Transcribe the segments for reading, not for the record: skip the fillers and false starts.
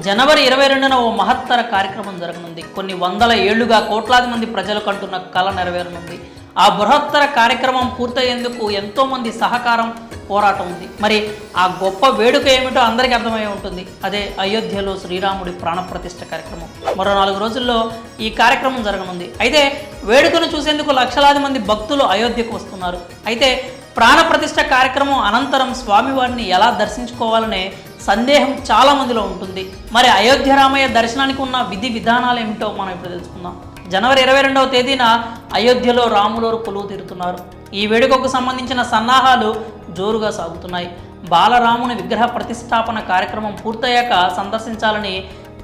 జనవరి 22న ఓ మహత్తర కార్యక్రమం జరగనుంది. కొన్ని వందల ఏళ్లుగా కోట్లాది మంది ప్రజలు కంటున్న కళ నెరవేరనుంది. ఆ బృహత్తర కార్యక్రమం పూర్తయ్యేందుకు ఎంతో మంది సహకారం, పోరాటం ఉంది. మరి ఆ గొప్ప వేడుక ఏమిటో అందరికీ అర్థమై ఉంటుంది. అదే అయోధ్యలో శ్రీరాముడి ప్రాణప్రతిష్ఠ కార్యక్రమం. మరో 4 రోజుల్లో ఈ కార్యక్రమం జరగనుంది. అయితే వేడుకను చూసేందుకు లక్షలాది మంది భక్తులు అయోధ్యకు వస్తున్నారు. అయితే ప్రాణప్రతిష్ఠ కార్యక్రమం అనంతరం స్వామివారిని ఎలా దర్శించుకోవాలనే సందేహం చాలా మందిలో ఉంటుంది. మరి అయోధ్య రామయ్య దర్శనానికి ఉన్న విధి విధానాలు ఏమిటో మనం ఇప్పుడు తెలుసుకుందాం. జనవరి 22వ తేదీన అయోధ్యలో రాములోరు కొలువు తీరుతున్నారు. ఈ వేడుకకు సంబంధించిన సన్నాహాలు జోరుగా సాగుతున్నాయి. బాలరాముని విగ్రహ ప్రతిష్టాపన కార్యక్రమం పూర్తయ్యాక సందర్శించాలని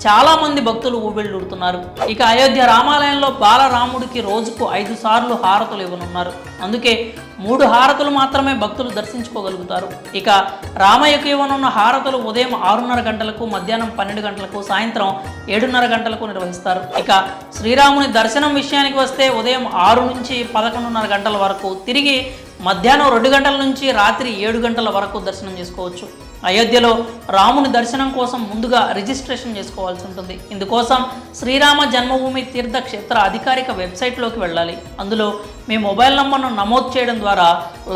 చాలామంది భక్తులు ఊబిళ్ళూడుతున్నారు. ఇక అయోధ్య రామాలయంలో బాలరాముడికి రోజుకు 5 సార్లు హారతులు ఇవ్వనున్నారు. అందుకే 3 హారతులు మాత్రమే భక్తులు దర్శించుకోగలుగుతారు. ఇక రామయ్యకు ఇవ్వనున్న హారతులు ఉదయం 6:30 గంటలకు, మధ్యాహ్నం 12 గంటలకు, సాయంత్రం 7:30 గంటలకు నిర్వహిస్తారు. ఇక శ్రీరాముని దర్శనం విషయానికి వస్తే ఉదయం 6 నుంచి 11:30 గంటల వరకు, తిరిగి మధ్యాహ్నం 2 గంటల నుంచి రాత్రి 7 గంటల వరకు దర్శనం చేసుకోవచ్చు. అయోధ్యలో రాముని దర్శనం కోసం ముందుగా రిజిస్ట్రేషన్ చేసుకోవాల్సి ఉంటుంది. ఇందుకోసం శ్రీరామ జన్మభూమి తీర్థక్షేత్ర అధికారిక వెబ్సైట్లోకి వెళ్ళాలి. అందులో మీ మొబైల్ నంబర్ను నమోదు చేయడం ద్వారా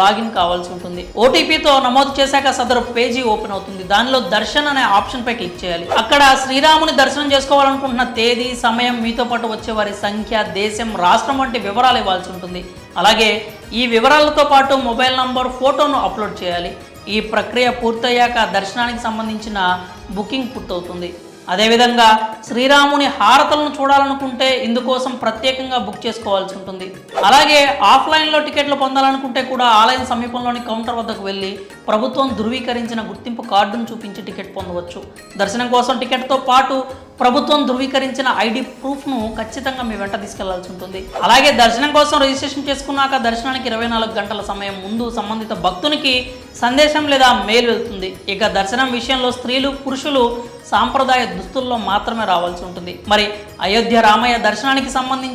లాగిన్ కావాల్సి ఉంటుంది. ఓటీపీతో నమోదు చేశాక సదరు పేజీ ఓపెన్ అవుతుంది. దానిలో దర్శన్ అనే ఆప్షన్పై క్లిక్ చేయాలి. అక్కడ శ్రీరాముని దర్శనం చేసుకోవాలనుకుంటున్న తేదీ, సమయం, మీతో పాటు వచ్చే వారి సంఖ్య, దేశం, రాష్ట్రం వంటి వివరాలు ఇవ్వాల్సి ఉంటుంది. అలాగే ఈ వివరాలతో పాటు మొబైల్ నంబర్, ఫోటోను అప్లోడ్ చేయాలి. ఈ ప్రక్రియ పూర్తయ్యాక దర్శనానికి సంబంధించిన బుకింగ్ పూర్తవుతుంది. అదేవిధంగా శ్రీరాముని హారతలను చూడాలనుకుంటే ఇందుకోసం ప్రత్యేకంగా బుక్ చేసుకోవాల్సి ఉంటుంది. అలాగే ఆఫ్లైన్లో టికెట్లు పొందాలనుకుంటే కూడా ఆలయం సమీపంలోని కౌంటర్ వద్దకు వెళ్ళి ప్రభుత్వం ధృవీకరించిన గుర్తింపు కార్డును చూపించి టికెట్ పొందవచ్చు. దర్శనం కోసం టికెట్తో పాటు ప్రభుత్వం ధృవీకరించిన ఐడి ప్రూఫ్ను ఖచ్చితంగా మీ వెంట తీసుకెళ్లాల్సి ఉంటుంది. అలాగే దర్శనం కోసం రిజిస్ట్రేషన్ చేసుకున్నాక దర్శనానికి 24 గంటల సమయం ముందు సంబంధిత భక్తునికి సందేశం లేదా మెయిల్ వెళ్తుంది. ఇక దర్శనం విషయంలో స్త్రీలు, పురుషులు సాంప్రదాయ దుస్తుల్లో మాత్రమే రావాల్సి ఉంటుంది. మరి అయోధ్య రామయ్య దర్శనానికి సంబంధించి